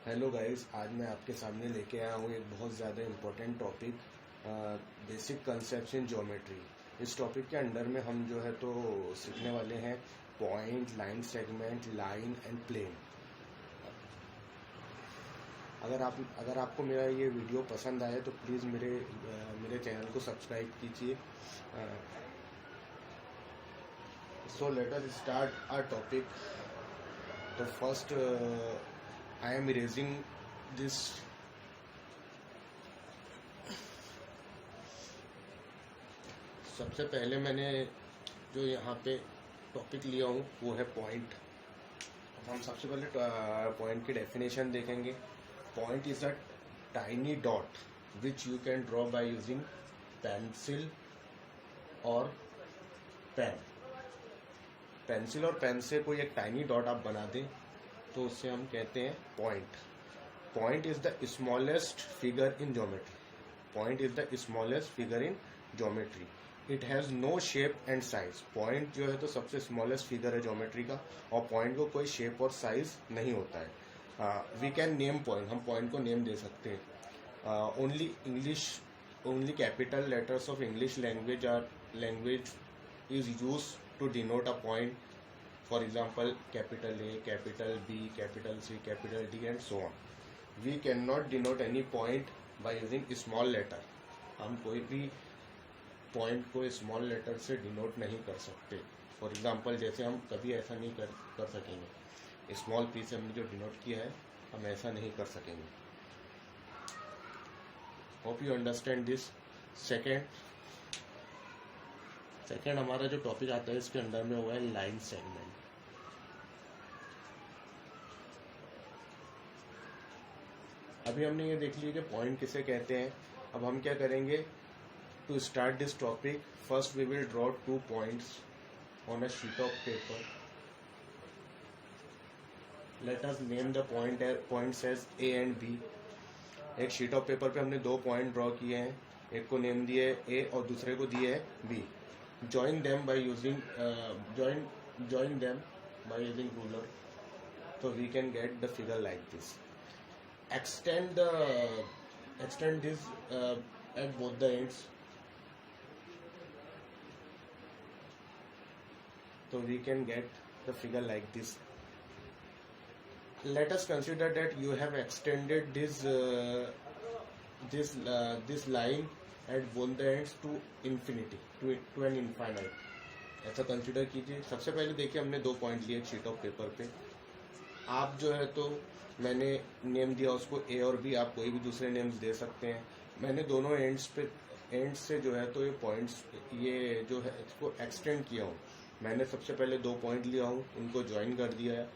Hello guys, आज मैं आपके सामने लेके आया हूँ एक बहुत ज़्यादा important topic, basic concepts in geometry. इस टॉपिक के अंडर में हम जो है तो सीखने वाले हैं point, line segment, line and plane. अगर आपको मेरा ये वीडियो पसंद आए तो प्लीज़ मेरे चैनल को सब्सक्राइब कीजिए। So let us start our topic. तो first I am erasing this। सबसे पहले मैंने जो यहाँ पे टॉपिक लिया हूँ वो है पॉइंट। हम सबसे पहले पॉइंट की डेफिनेशन देखेंगे। Point is a tiny dot which you can draw by using pencil और पेन। पेंसिल और पेन से कोई एक टाइनी डॉट आप बना दें तो उससे हम कहते हैं point. Point is the smallest figure in geometry. Point is the smallest figure in geometry. It has no shape and size. Point जो है तो सबसे स्मॉलेस्ट फिगर है ज्योमेट्री का, और पॉइंट को कोई शेप और साइज नहीं होता है। We can name point. हम पॉइंट को नेम दे सकते हैं। Only capital letters of English language is use to denote a point. For example, capital A, capital B, capital C, capital D and so on. We cannot denote any point by using small letter. हम कोई भी point को small letter से denote नहीं कर सकते। For example, जैसे हम कभी ऐसा नहीं कर सकेंगे। Small p से हमने जो denote किया है हम ऐसा नहीं कर सकेंगे। Hope you understand this. Second हमारा जो टॉपिक आता है इसके अंदर में हुआ है लाइन सेगमेंट। अभी हमने ये देख लिया कि पॉइंट किसे कहते हैं। अब हम क्या करेंगे, to start this topic first we will draw 2 points on a sheet of paper. Let us name the points as A and B. एक शीट ऑफ पेपर पे हमने 2 पॉइंट ड्रॉ किए हैं, एक को नेम दिए ए और दूसरे को दिए है B. join them by using ruler, so we can get the figure like this. Extend this at both the ends, so we can get the figure like this. Let us consider that you have extended this line at both the ends to infinity, to an infinite। ऐसा consider कीजिए। सबसे पहले देखिए हमने 2 point लिए sheet of paper पे। आप जो है तो मैंने नेम दिया उसको ए और बी, आप कोई भी दूसरे नेम्स दे सकते हैं। मैंने दोनों एंड्स से जो है तो ये पॉइंट्स ये जो है इसको एक्सटेंड किया हूँ। मैंने सबसे पहले 2 पॉइंट लिया हूँ, उनको ज्वाइन कर दिया है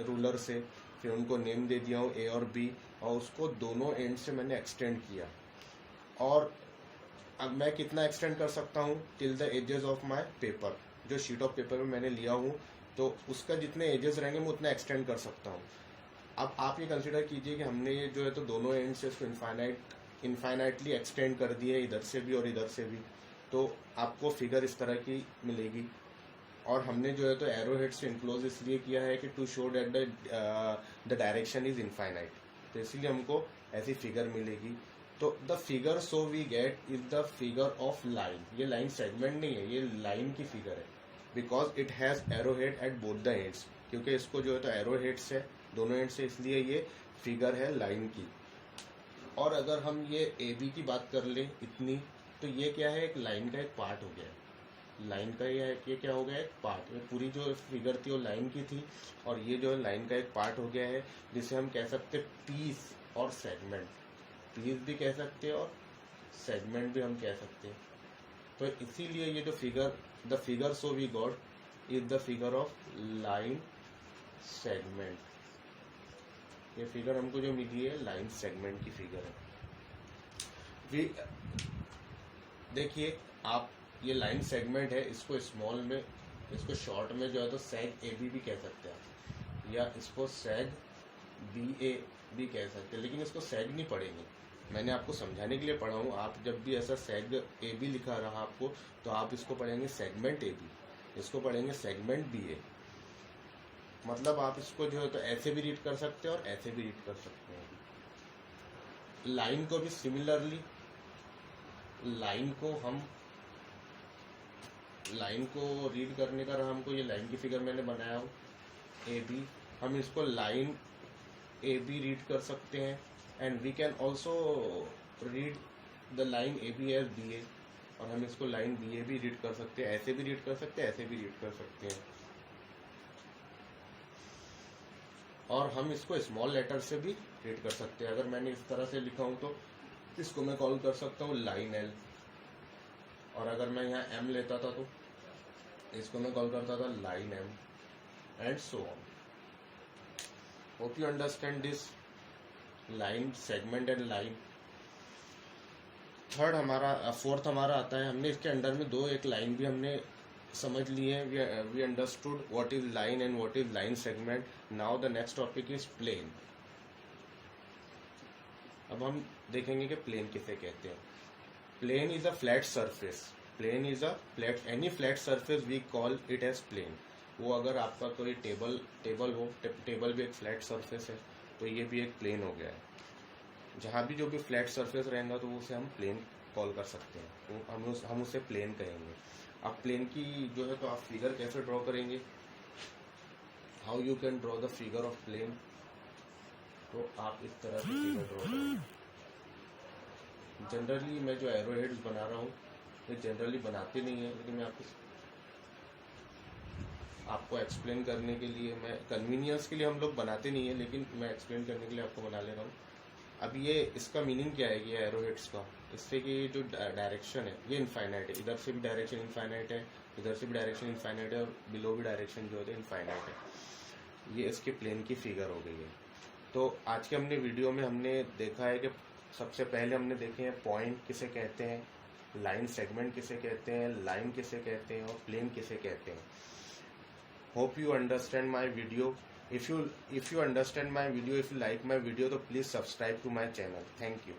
रूलर से, फिर उनको नेम दे दिया हूँ ए और बी, और उसको दोनों एंड से मैंने एक्सटेंड किया। और अब मैं कितना एक्सटेंड कर सकता हूँ, till the edges of my paper. जो शीट ऑफ पेपर में मैंने लिया हूँ तो उसका जितने एजेस रहेंगे मैं उतना एक्सटेंड कर सकता हूँ। अब आप ये कंसिडर कीजिए कि हमने ये जो है तो दोनों एंड से इसको इनफाइनाइटली एक्सटेंड कर दिए, इधर से भी और इधर से भी, तो आपको फिगर इस तरह की मिलेगी। और हमने जो है तो एरो हेड से इनक्लोज इसलिए किया है कि to show that the direction is infinite, तो इसलिए हमको ऐसी फिगर मिलेगी। तो the figure so we get is the figure of line. ये लाइन सेगमेंट नहीं है, ये लाइन की फिगर है, because it has arrow head at both the ends. क्योंकि इसको जो है तो एरो हेड से दोनों एंड से, इसलिए ये फिगर है लाइन की। और अगर हम ये ए बी की बात कर ले इतनी, तो ये क्या है, एक लाइन का एक पार्ट हो गया। लाइन का ये क्या हो गया, एक पार्ट। ये पूरी जो फिगर थी वो लाइन की थी, और ये जो लाइन का एक पार्ट हो गया है, जिसे हम कह सकते पीस और सेगमेंट। पीस भी कह सकते हैं और सेगमेंट भी हम कह सकते हैं। तो इसीलिए ये जो figure, the figure so we got is the figure of line segment. ये फिगर हमको जो मिली है लाइन सेगमेंट की फिगर है। देखिए आप, ये लाइन सेगमेंट है, इसको स्मॉल में, इसको शॉर्ट में जो है तो सेग ए बी भी कह सकते हैं, या इसको सेग बी ए भी कह सकते हैं, लेकिन इसको सेग नहीं पढ़ेंगे। मैंने आपको समझाने के लिए पढ़ा हूँ। आप जब भी ऐसा सेग ए बी लिखा रहा आपको, तो आप इसको पढ़ेंगे सेगमेंट ए बी, इसको पढ़ेंगे सेगमेंट बी ए। मतलब आप इसको जो है तो ऐसे भी रीड कर सकते हैं और ऐसे भी रीड कर सकते हैं। लाइन को भी सिमिलरली, लाइन को रीड करने का हमको ये लाइन की फिगर मैंने बनाया हूँ ए बी, हम इसको लाइन ए बी रीड कर सकते हैं and we can also read the line A B as B A, और हम इसको लाइन बी ए भी रीड कर सकते हैं, ऐसे भी रीड कर सकते हैं, ऐसे भी रीड कर सकते हैं। और हम इसको स्मॉल लेटर से भी रीड कर सकते हैं। अगर मैंने इस तरह से लिखा हूं तो इसको मैं कॉल कर सकता हूँ लाइन एल, और अगर मैं यहाँ एम लेता था तो इसको मैं कॉल करता था line M, and so on. Hope you understand this line, segment and line. Fourth हमारा आता है, हमने इसके अंडर में एक लाइन भी हमने समझ लिए, we understood what is line and what is line segment. Now the next topic is plane. अब हम देखेंगे कि प्लेन किसे कहते हैं। Plane is a flat surface, plane is a flat, any flat surface we call it as plane. वो अगर आपका कोई टेबल हो, टेबल भी एक फ्लैट सरफेस है, तो ये भी एक प्लेन हो गया है। जहाँ भी जो भी फ्लैट सरफेस रहेगा तो उसे हम प्लेन कॉल कर सकते हैं, तो हम उसे प्लेन कहेंगे। अब प्लेन की जो है तो आप फिगर कैसे ड्रॉ करेंगे, how you can draw the figure of plane, तो आप इस तरह से फिगर ड्रॉ करेंगे। जनरली मैं जो एरो हेड्स बना रहा हूँ ये जनरली बनाते नहीं है, लेकिन मैं आपको एक्सप्लेन करने के लिए, मैं कन्वीनियंस के लिए हम लोग बनाते नहीं है, लेकिन मैं एक्सप्लेन करने के लिए आपको बना ले रहा हूँ। अब ये इसका मीनिंग क्या है कि एरो हेड्स का, इससे कि जो डायरेक्शन है ये इनफाइनाइट है, इधर से भी डायरेक्शन इनफाइनाइट है, इधर से भी डायरेक्शन इनफाइनाइट है, और बिलो भी डायरेक्शन जो है इनफाइनाइट है। ये इसके प्लेन की फिगर हो गई है। तो आज के हमने वीडियो में हमने देखा है कि सबसे पहले हमने देखे हैं पॉइंट किसे कहते हैं, लाइन सेगमेंट किसे कहते हैं, लाइन किसे कहते हैं, और प्लेन किसे कहते हैं। Hope you understand my video. If you understand my video, if you like my video, तो please subscribe to my channel. Thank you.